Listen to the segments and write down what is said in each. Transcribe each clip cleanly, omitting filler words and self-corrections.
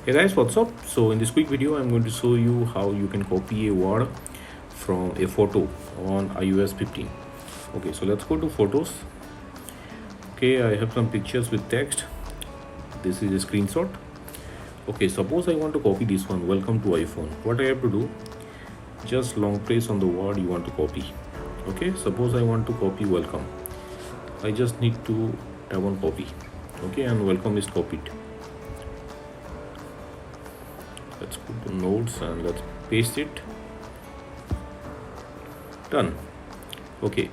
Hey guys, what's up? So in this quick video I'm going to show you how you can copy a word from a photo on iOS 15. Okay, so let's go to photos. Okay, I have some pictures with text. This is a screenshot. Okay, suppose I want to copy this one, welcome to iPhone. What I have to do, just long press on the word you want to copy. Okay, suppose I want to copy welcome. I just need to tap on copy. Okay, and welcome is copied. Let's go to notes and let's paste it. Done. Okay,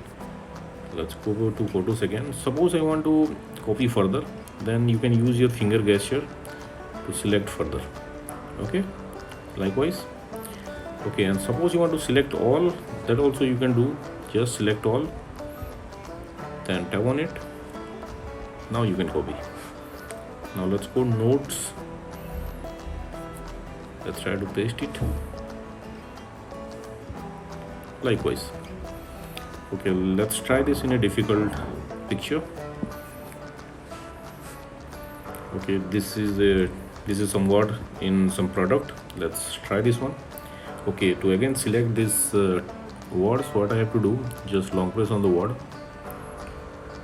let's go to photos again. Suppose I want to copy further, then you can use your finger gesture to select further. Okay, likewise. Okay, and suppose you want to select all, that also you can do. Just select all, then tap on it. Now you can copy. Now let's go notes. Let's try to paste it. Likewise. Okay, let's try this in a difficult picture. Okay, this is some word in some product. Let's try this one. Okay, to again select this words, what I have to do, just long press on the word.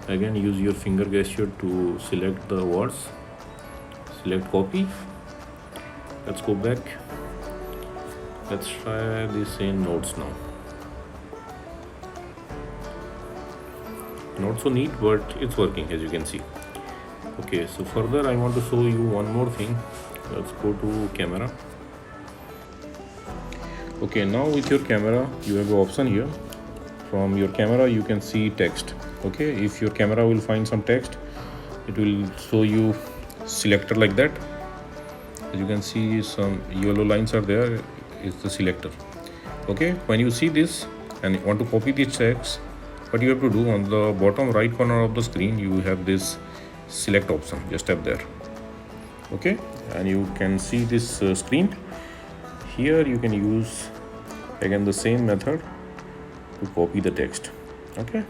Again, use your finger gesture to select the words. Select copy. Let's go back. Let's try this in notes now. Not so neat, but it's working, as you can see. Okay, so further I want to show you one more thing. Let's go to camera. Okay, now with your camera you have an option here. From your camera you can see text. Okay, if your camera will find some text, it will show you selector like that. As you can see, some yellow lines are there, is the selector. Okay, when you see this and you want to copy this text, what you have to do, on the bottom right corner of the screen you have this select option. Just tap there. Okay, and you can see this screen. Here you can use again the same method to copy the text. Okay,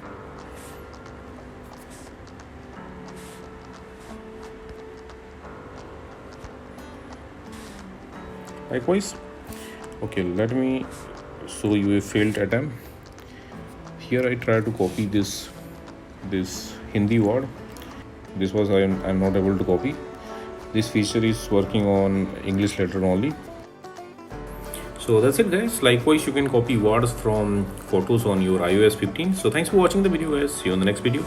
likewise. Okay, let me show you a failed attempt. Here I try to copy this Hindi word. This was I'm not able to copy. This feature is working on English letter only. So that's it guys. Likewise, you can copy words from photos on your iOS 15. So thanks for watching the video guys. See you on the next video.